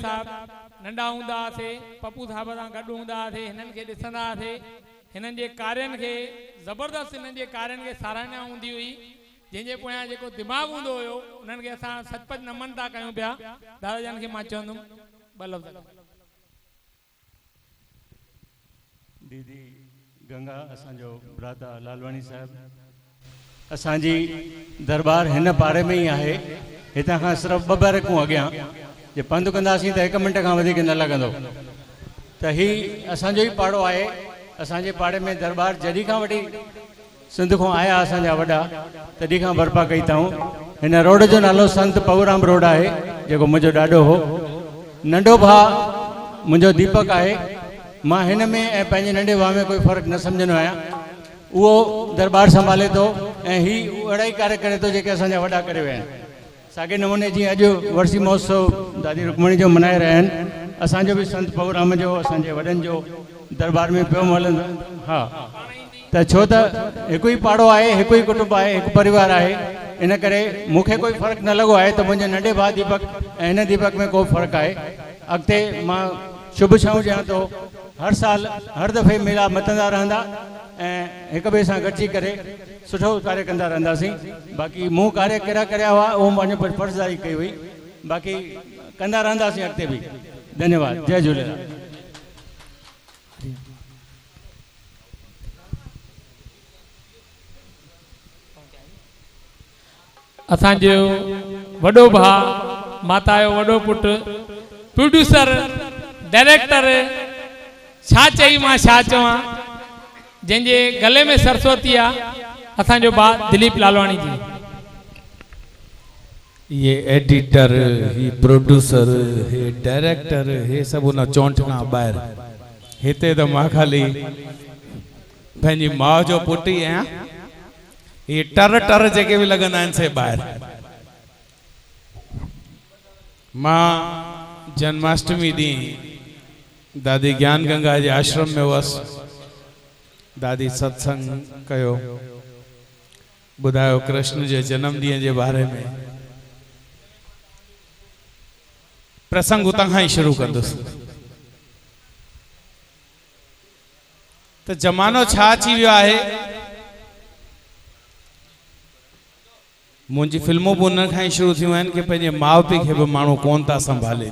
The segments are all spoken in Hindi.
साहब नंढा हूंदा से पप्पू साहब सां गॾु हूंदा से हिननि खे ॾिसंदा से हिननि जे कार्यनि खे ज़बरदस्त हिननि जे कार्यनि खे साराहना हूंदी हुई जंहिंजे पोयां जेको दिमाग़ हूंदो हुयो उन्हनि खे असां सचपच नमन था कयूं पिया। दादा जन खे मां चवंदुमि ॿ लफ़्ज़। दीदी गंगा असांजो भ्राता लालवाणी साहब असांजी दरबार हिन पाड़े में ही आहे। हितां खां सिर्फ़ु 2 बैरकूं अॻियां जे पंधु कंदासीं त 1 मिंट खां वधीक न लॻंदो। त ही असांजो ही पाड़ो आहे। असांजे पाड़े में दरबार जॾहिं खां वठी सिंध खां आया असांजा वॾा तॾहिं खां बर्पा कई अथऊं। हिन रोड जो नालो संत पऊराम रोड आहे जेको मुंहिंजो ॾाढो हो। नंढो भाउ मुंहिंजो दीपक आहे। मां हिन में ऐं पंहिंजे नंढे भाउ में कोई फ़र्क़ु न सम्झंदो आहियां। उहो दरबार संभाले थो ऐं ही अहिड़ा ई कार्य करे थो जेके असांजा वॾा करे विया आहिनि। साॻे नमूने जीअं अॼु वर्सी महोत्सव दादी रुक्मणी जो मनाए रहिया आहिनि असांजो बि संत पऊराम जो असांजे वॾनि जो दरबार में पियो हलंदो। हा त छो त हिकु ई पाड़ो आहे, हिकु ई कुटुंब आहे, हिकु परिवार आहे। इन करे मूंखे कोई फ़र्क़ु न लॻो आहे त मुंहिंजे नंढे भाउ दीपक ऐं हिन दीपक में को फ़र्क़ु आहे। अॻिते मां शुभ छाऊं ॾियां थो। हर साल हर दफ़े मेला मचंदा रहंदा ऐं हिक ॿिए सां गॾिजी करे सुठो कार्य कंदा रहंदासीं। बाक़ी मूं कार्य कहिड़ा करिया हुआ उहो पंहिंजो फर्ज़दारी कई हुई। बाक़ी कंदा रहंदासीं अॻिते बि। धन्यवाद। जय झूलेलाल। असांजो वॾो भाउ माता जो वॾो पुटु प्रोड्यूसर डायरेक्टर छा चई मां छा चवां जंहिंजे गले में सरस्वती आहे असांजो भाउ दिलीप लालवाणी जी। ये एडिटर ही प्रोड्यूसर हे डायरेक्टर हे सब उन चौंठ खां ॿाहिरि। हिते त मां ख़ाली पंहिंजी माउ जो पुटु ई आहियां। ये टर टर जेके बि लॻंदा आहिनि से ॿाहिरि। मां जन्माष्टमी ॾींहुं दादी ज्ञान गंगा जे आश्रम में हुअसि। दादी सत्संग कयो, ॿुधायो कृष्ण जे जन्म ॾींहं जे बारे में। प्रसंग उतां खां ई शुरू कंदुसि त ज़मानो छा अची वियो आहे। मुंहिंजी फिल्मूं बि उन खां ई शुरू थियूं आहिनि कि पंहिंजे माउ पीउ खे बि माण्हू कोन था संभाले।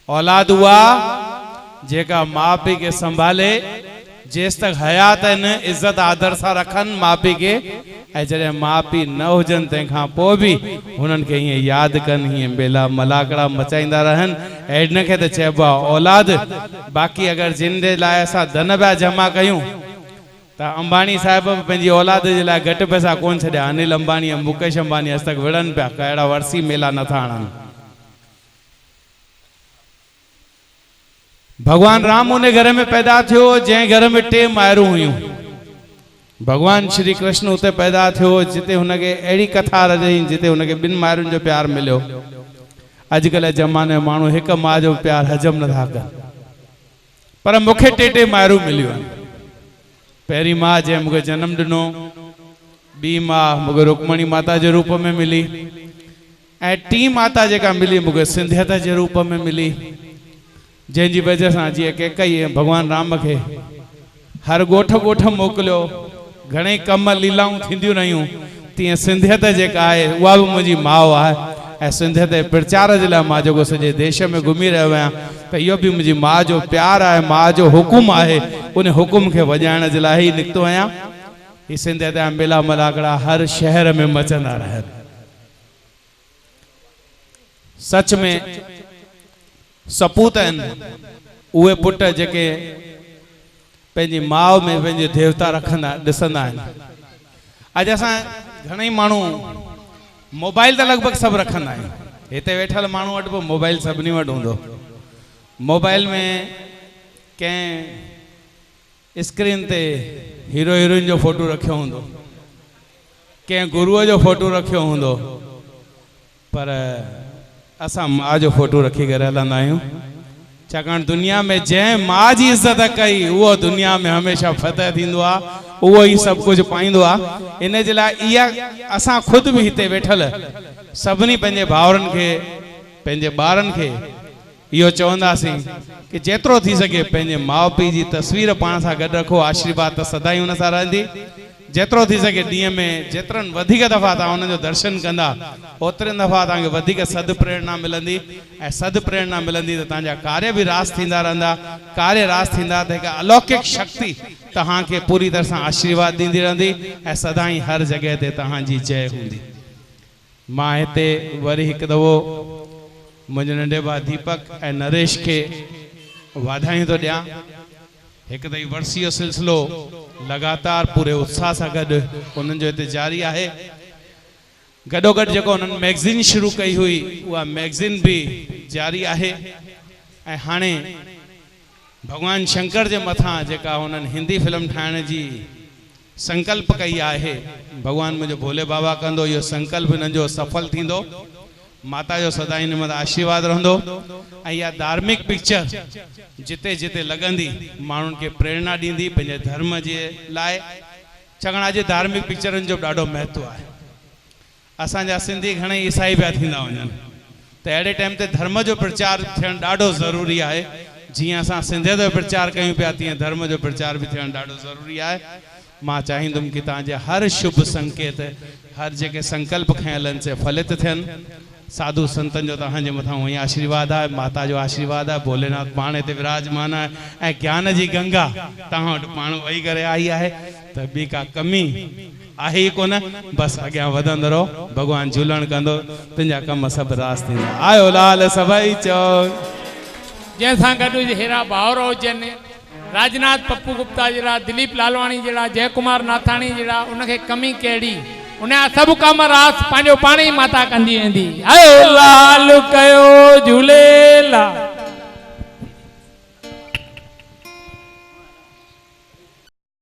औलाद उहा जेका माउ पीउ खे संभाले जेसि तक हयात आहिनि इज़त आदर सां रखनि माउ पीउ खे। ऐं जॾहिं माउ पीउ न हुजनि तंहिंखां पोइ बि हुननि खे हीअं यादि कनि, हीअं बेला मलाकड़ा मचाईंदा रहनि। ऐं हिन खे त चइबो आहे औलाद। बाक़ी अगरि जिन जे लाइ असां धन पिया जमा कयूं त अंबानी साहिब बि पंहिंजी औलाद जे लाइ घटि पैसा कोन छॾिया। अनिल अंबानी ऐं मुकेश अंबानी अॼु तक विढ़नि पिया, कहिड़ा वर्सी मेला नथा आणनि। भगवान राम उन घर में पैदा थियो जंहिं घर में 3 मायरूं हुयूं। भगवान श्री कृष्ण उते पैदा थियो जिते हुनखे अहिड़ी कथा रचई जिते हुनखे 2 मायरुनि जो प्यार मिलियो। अॼुकल्ह ज़माने में माण्हू हिक माउ जो प्यार हजम नथा कनि, पर मूंखे 3 मायरूं मिलियूं आहिनि। पहिरीं माउ जंहिं मूंखे जनम ॾिनो, ॿी माउ मूंखे रुक्मणी माता जे रूप में मिली, ऐं टी माता जेका मिली मूंखे सिंधियत जे रूप में मिली। जंहिंजी वजह सां जीअं कैकई भगवान राम खे हर ॻोठ ॻोठ मोकिलियो, घणेई कम लीलाऊं थींदियूं रहियूं, तीअं सिंधियत जेका आहे उहा बि मुंहिंजी माउ आहे। ऐं सिंधियत जे प्रचार जे लाइ मां जेको सॼे देश में घुमी रहियो आहियां त इहो बि मुंहिंजी माउ जो प्यारु आहे, माउ जो हुकुम आहे। उन हुकुम खे वॼाइण जे लाइ ई निकितो आहियां। ही सिंधियत जा मेला मलाकड़ा हर शहर में मचंदा रहनि। सच में सपूत आहिनि उहे पुट जेके पंहिंजी माउ में पंहिंजे देवता रखंदा ॾिसंदा आहिनि। अॼु असां घणेई माण्हू मोबाइल त लॻभॻि सभु रखंदा आहियूं। हिते वेठल माण्हू वटि बि मोबाइल सभिनी वटि हूंदो। मोबाइल में कंहिं स्क्रीन ते हीरो हीरोइन जो फोटो रखियो हूंदो, कंहिं गुरूअ जो फोटो रखियो हूंदो, पर असां माउ जो फोटो रखी करे हलंदा आहियूं। छाकाणि दुनिया में जंहिं माउ जी इज़त कई उहो दुनिया में हमेशह फतह थींदो आहे, उहो ई सभु कुझु पाईंदो आहे। इन जे लाइ इहा असां ख़ुदि बि हिते वेठल सभिनी पंहिंजे भाउरनि खे पंहिंजे ॿारनि खे इहो चवंदासीं कि जेतिरो थी सघे पंहिंजे माउ पीउ जी तस्वीर पाण सां गॾु रखो, आशीर्वाद त सदाई हुन सां रहंदी। जेतिरो थी सघे ॾींहं में जेतिरनि वधीक दफ़ा तव्हां हुननि जो दर्शन कंदा ओतिरनि दफ़ा तव्हांखे वधीक सदप्रेरणा मिलंदी, ऐं सदप्रेरणा मिलंदी त तव्हांजा कार्य बि रास थींदा रहंदा। कार्य रास थींदा त हिकु अलौकिक शक्ति तव्हांखे पूरी तरह सां आशीर्वाद ॾींदी रहंदी ऐं सदाई हर जॻह ते तव्हांजी जय हूंदी। मां हिते वरी हिकु दफ़ो मुंहिंजे नंढे भाउ दीपक ऐं नरेश खे वाधायूं थो ॾियां। हिकु त वर्सी जो सिलसिलो लगातार पूरे उत्साह सां गॾु उन्हनि जो हिते जारी आहे। गॾोगॾु जेको उन्हनि मैगज़ीन शुरू कई हुई उहा मैगज़ीन बि जारी आहे। ऐं हाणे भगवान शंकर जे मथां जेका उन्हनि हिंदी फिल्म ठाहिण जी संकल्प कई आहे, भगवान मुंहिंजो भोले बाबा कंदो इहो संकल्प हिननि जो सफल थींदो। माता जो सदा हिन मथां आशीर्वाद रहंदो। ऐं इहा धार्मिक पिक्चर जिते जिते लॻंदी माण्हुनि खे प्रेरणा ॾींदी पंहिंजे धर्म जे लाइ। छाकाणि अॼु धार्मिक पिक्चरुनि जो ॾाढो महत्व आहे। असांजा सिंधी घणेई ईसाई पिया थींदा वञनि, त अहिड़े टाइम ते धर्म जो प्रचार थियणु ॾाढो ज़रूरी आहे। जीअं असां सिंधियत जो प्रचार कयूं पिया तीअं धर्म जो प्रचार बि थियणु ॾाढो ज़रूरी आहे। मां चाहींदुमि कि तव्हांजे हर शुभ संकेत, हर जेके संकल्प खयल आहिनि से फलित थियनि। साधु संतन जो तव्हांजे मथां उहो ई आशीर्वाद आहे, माता जो आशीर्वाद आहे, भोलेनाथ पाण हिते विराजमान आहे ऐं ज्ञान जी गंगा तव्हां वटि पाण वही करे आई आहे। त ॿी का कमी आहे ई कोन, बसि अॻियां वधंदो रहो, भॻवानु झूलण कंदो, तुंहिंजा कम सभु रास थींदा। आयो लाल सभई चओ। जंहिंसां गॾु हेड़ा भाउर हुजनि, राजनाथ पप्पू गुप्ता जहिड़ा, दिलीप लालवाणी जहिड़ा, जय कुमार नाथाणी जहिड़ा, उनखे कमी कहिड़ी, उनजा सभु कम रास पंहिंजो पाण ई माता कंदी वेंदी। आयो लाल कयो झूले